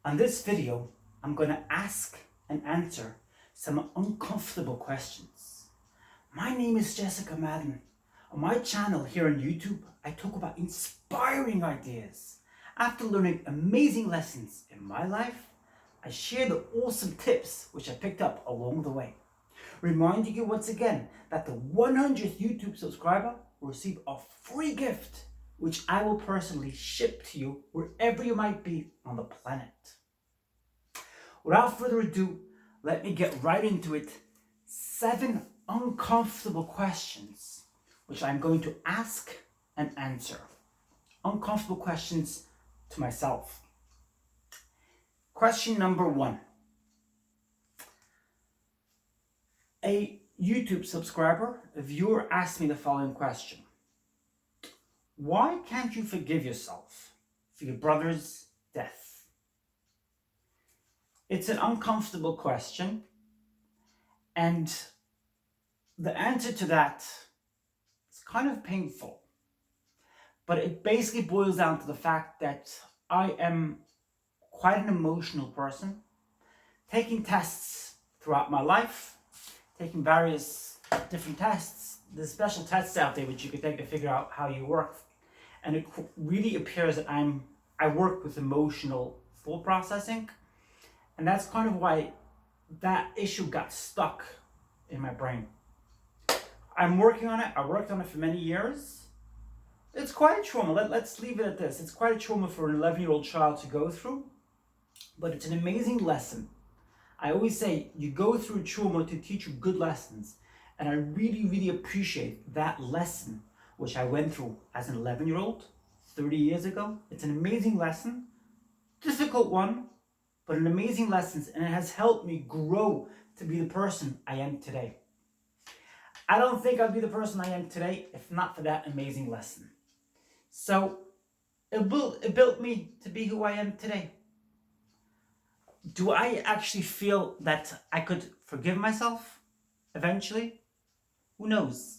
On this video, I'm going to ask and answer some uncomfortable questions. My name is Maden. On my channel here on YouTube, I talk about inspiring ideas. After learning amazing lessons in my life, I share the awesome tips which I picked up along the way. Reminding you once again that the 100th YouTube subscriber will receive a free gift which I will personally ship to you wherever you might be on the planet. Without further ado, let me get right into it. 7 uncomfortable questions which I'm going to ask and answer. Uncomfortable questions to myself. Question number 1. A YouTube subscriber, a viewer, asked me the following question. Why can't you forgive yourself for your brother's death? It's an uncomfortable question, and the answer to that is kind of painful. But it basically boils down to the fact that I am quite an emotional person, taking tests throughout my life, taking various different tests. There's special tests out there which you could take to figure out how you work. And it really appears that I work with emotional thought processing. And that's kind of why that issue got stuck in my brain. I'm working on it. I worked on it for many years. It's quite a trauma. Let's leave it at this. It's quite a trauma for an 11-year-old child to go through. But it's an amazing lesson. I always say you go through trauma to teach you good lessons. And I really, really appreciate that lesson which I went through as an 11-year-old 30 years ago. It's an amazing lesson. Difficult one, but an amazing lesson. And it has helped me grow to be the person I am today. I don't think I'd be the person I am today if not for that amazing lesson. So it built me to be who I am today. Do I actually feel that I could forgive myself eventually? Who knows?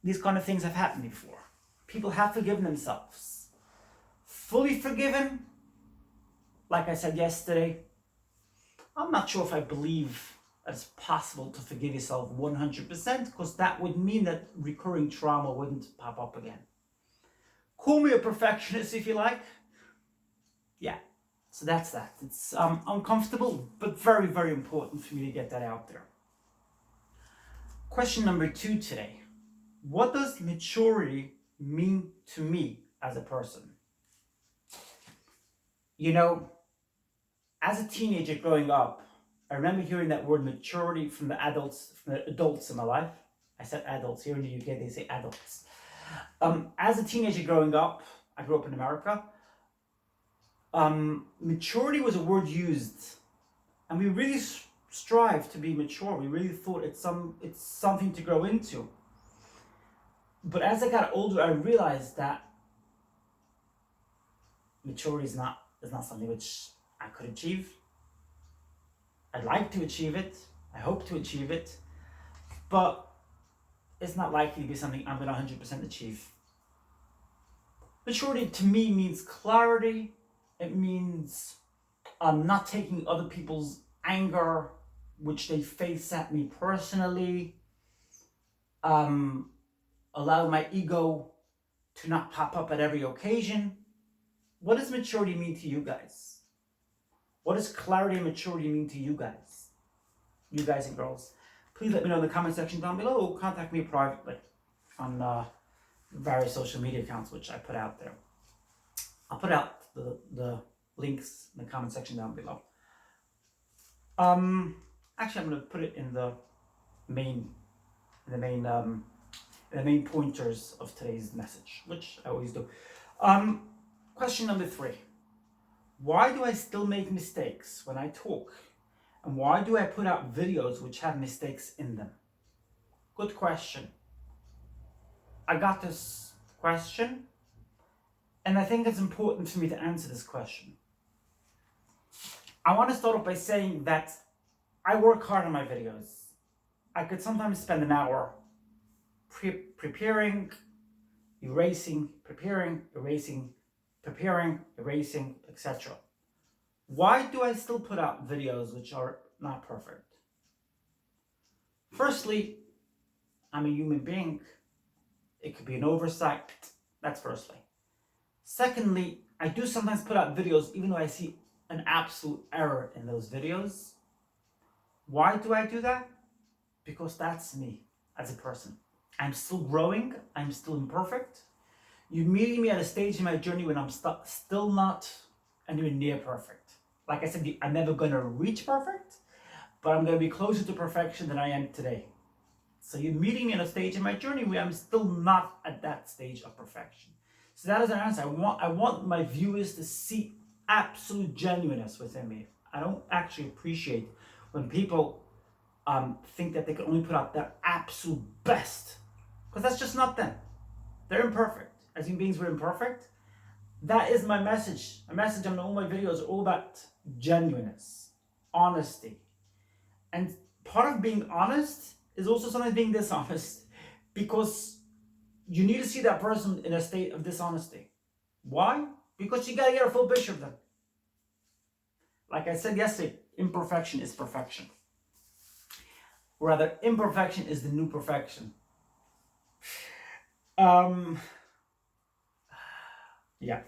These kind of things have happened before. People have forgiven themselves. Fully forgiven, like I said yesterday, I'm not sure if I believe that it's possible to forgive yourself 100%, because that would mean that recurring trauma wouldn't pop up again. Call me a perfectionist if you like. Yeah, so that's that. It's uncomfortable, but very, very important for me to get that out there. Question number 2 today. What does maturity mean to me as a person? You know, as a teenager growing up, I remember hearing that word maturity from the adults in my life. I said adults. Here in the UK, they say adults. As a teenager growing up, I grew up in America. Maturity was a word used, and we really strive to be mature. We really thought it's something to grow into. But as I got older, I realized that maturity is not something which I could achieve. I'd like to achieve it. I hope to achieve it. But it's not likely to be something I'm going to 100% achieve. Maturity to me means clarity. It means not taking other people's anger, which they face at me personally. Allow my ego to not pop up at every occasion. What does maturity mean to you guys? What does clarity and maturity mean to you guys? You guys and girls. Please let me know in the comment section down below, or contact me privately on various social media accounts which I put out there. I'll put out the links in the comment section down below. Actually, I'm going to put it in the main pointers of today's message, which I always do. Question number 3. Why do I still make mistakes when I talk? And why do I put out videos which have mistakes in them? Good question. I got this question, and I think it's important for me to answer this question. I want to start off by saying that I work hard on my videos. I could sometimes spend an hour preparing, erasing, preparing, erasing, preparing, erasing, etc. Why do I still put out videos which are not perfect? Firstly, I'm a human being. It could be an oversight. That's firstly. Secondly, I do sometimes put out videos even though I see an absolute error in those videos. Why do I do that? Because that's me as a person. I'm still growing. I'm still imperfect. You're meeting me at a stage in my journey when I'm still not anywhere near perfect. Like I said, I'm never going to reach perfect, but I'm going to be closer to perfection than I am today. So you're meeting me at a stage in my journey where I'm still not at that stage of perfection. So that is an answer. I want my viewers to see absolute genuineness within me. I don't actually appreciate when people think that they can only put out their absolute best, because that's just not them. They're imperfect. As human beings, we're imperfect. That is my message. My message on all my videos are all about genuineness, honesty. And part of being honest is also sometimes being dishonest, because you need to see that person in a state of dishonesty. Why? Because you gotta get a full picture of them. Like I said yesterday, imperfection is perfection. Or rather, imperfection is the new perfection. Yeah.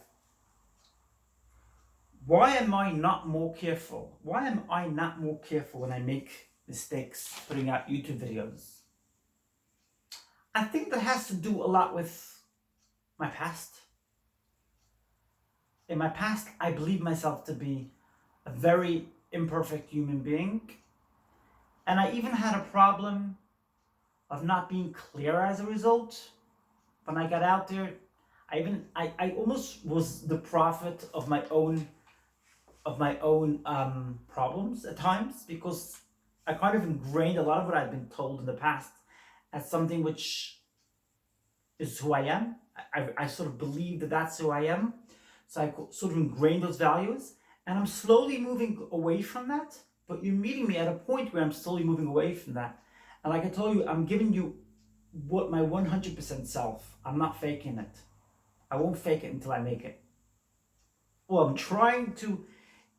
Why am I not more careful? Why am I not more careful when I make mistakes putting out YouTube videos? I think that has to do a lot with my past. In my past, I believe myself to be a very imperfect human being. And I even had a problem of not being clear as a result. When I got out there, I almost was the prophet of my own problems at times, because I kind of ingrained a lot of what I've been told in the past as something which is who I am. I sort of believe that that's who I am. So I sort of ingrained those values, and I'm slowly moving away from that. But you're meeting me at a point where I'm slowly moving away from that. And like I told you, I'm giving you what my 100% self. I'm not faking it. I won't fake it until I make it. Well, I'm trying to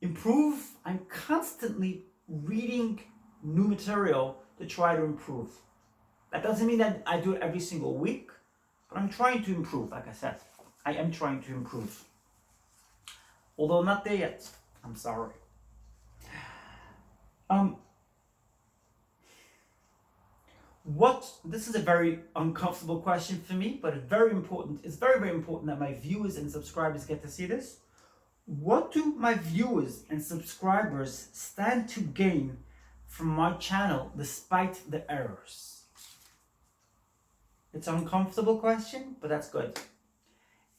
improve. I'm constantly reading new material to try to improve. That doesn't mean that I do it every single week, but I'm trying to improve. Like I said, I am trying to improve. Although I'm not there yet. I'm sorry. This is a very uncomfortable question for me, but it's very important. It's very, very important that my viewers and subscribers get to see this. What do my viewers and subscribers stand to gain from my channel despite the errors? It's an uncomfortable question, but that's good.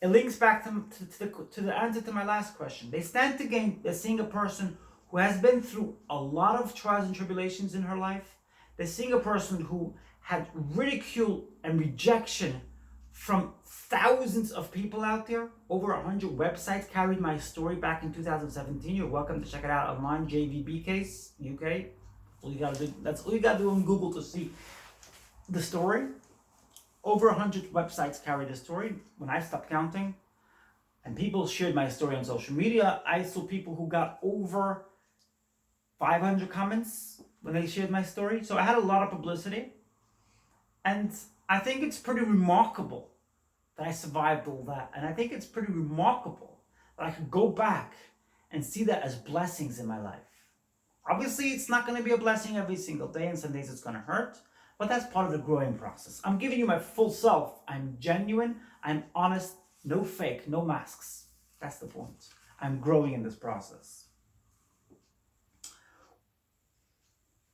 It links back to the answer to my last question. They stand to gain by seeing a person who has been through a lot of trials and tribulations in her life. They're seeing a person who had ridicule and rejection from thousands of people out there. Over 100 websites carried my story back in 2017. You're welcome to check it out online. JVB case, UK. That's all you gotta do on Google to see the story. Over 100 websites carried the story when I stopped counting. And people shared my story on social media. I saw people who got over 500 comments when they shared my story. So I had a lot of publicity. And I think it's pretty remarkable that I survived all that. And I think it's pretty remarkable that I could go back and see that as blessings in my life. Obviously, it's not going to be a blessing every single day, and some days it's going to hurt. But that's part of the growing process. I'm giving you my full self. I'm genuine. I'm honest. No fake. No masks. That's the point. I'm growing in this process.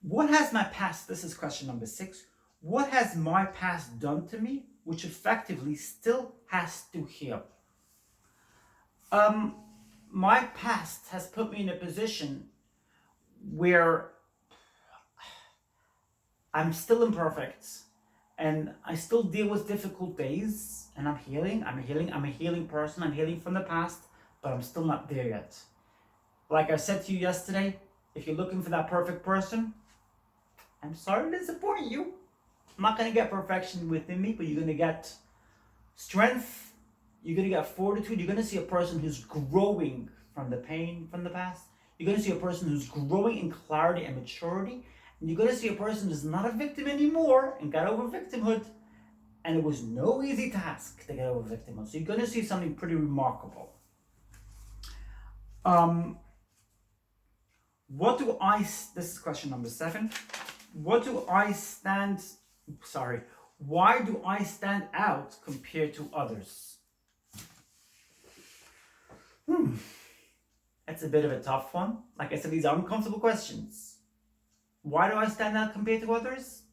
What has my past, this is question number 6. What has my past done to me which effectively still has to heal? My past has put me in a position where I'm still imperfect and I still deal with difficult days, and I'm healing. I'm a healing person. I'm healing from the past, but I'm still not there yet. Like I said to you yesterday, if you're looking for that perfect person, I'm sorry to disappoint you. I'm not going to get perfection within me, but you're going to get strength. You're going to get fortitude. You're going to see a person who's growing from the pain from the past. You're going to see a person who's growing in clarity and maturity. And you're going to see a person who's not a victim anymore and got over victimhood. And it was no easy task to get over victimhood. So you're going to see something pretty remarkable. This is question number 7. Why do I stand out compared to others? That's a bit of a tough one. Like I said, these are uncomfortable questions. Why do I stand out compared to others?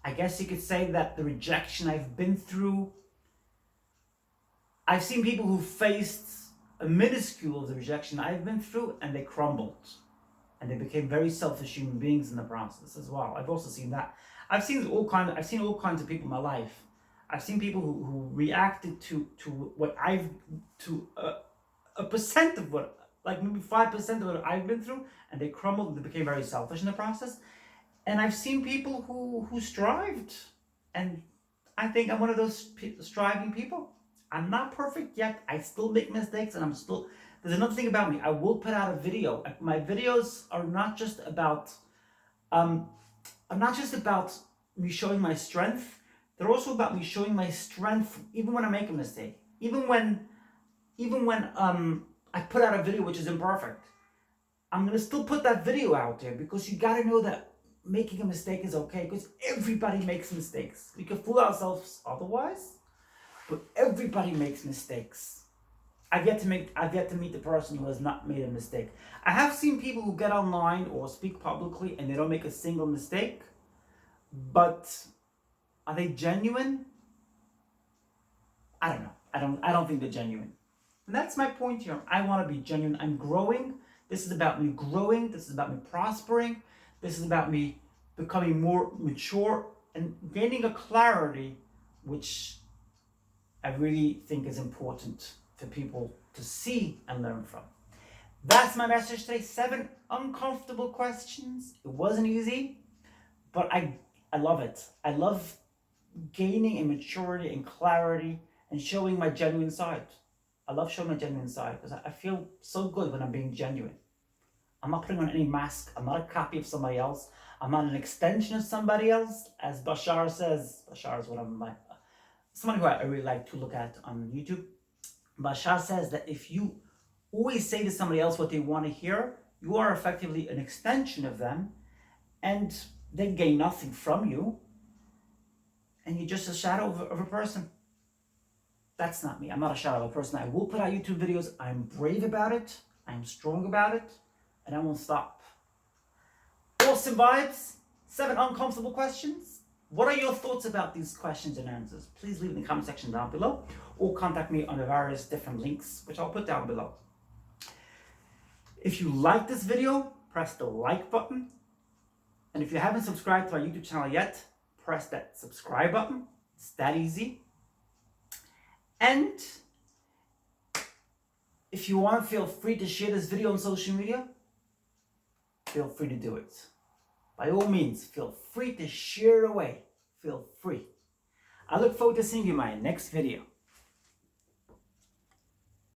I guess you could say that the rejection I've been through, I've seen people who faced a minuscule of the rejection I've been through and they crumbled. And they became very selfish human beings in the process as well. I've also seen that. I've seen all kinds of people in my life. I've seen people who reacted to what a percent of what, like maybe 5% of what I've been through, and they crumbled and they became very selfish in the process. And I've seen people who strived, and I think I'm one of those striving people. I'm not perfect yet. I still make mistakes, and there's another thing about me. I will put out a video. My videos are not just about me showing my strength. They're also about me showing my strength even when I make a mistake. Even when I put out a video which is imperfect, I'm gonna still put that video out there, because you gotta know that making a mistake is okay, because everybody makes mistakes. We can fool ourselves otherwise, but everybody makes mistakes. I've yet to meet the person who has not made a mistake. I have seen people who get online or speak publicly and they don't make a single mistake, but are they genuine? I don't know. I don't think they're genuine. And that's my point here. I want to be genuine. I'm growing. This is about me growing. This is about me prospering. This is about me becoming more mature and gaining a clarity which I really think is important for people to see and learn from. That's my message today. 7 uncomfortable questions. It wasn't easy, but I love it. I love gaining in maturity and clarity and showing my genuine side. I love showing my genuine side because I feel so good when I'm being genuine. I'm not putting on any mask. I'm not a copy of somebody else. I'm not an extension of somebody else. As Bashar says, Bashar is someone who I really like to look at on YouTube. Bashar says that if you always say to somebody else what they want to hear, you are effectively an extension of them, and they gain nothing from you, and you're just a shadow of a person. That's not me. I'm not a shadow of a person. I will put out YouTube videos. I'm brave about it. I'm strong about it, and I won't stop. Awesome vibes. 7 uncomfortable questions. What are your thoughts about these questions and answers? Please leave in the comment section down below, or contact me on the various different links, which I'll put down below. If you like this video, press the like button. And if you haven't subscribed to my YouTube channel yet, press that subscribe button. It's that easy. And if you want, feel free to share this video on social media. Feel free to do it. By all means, feel free to share it away. Feel free. I look forward to seeing you in my next video.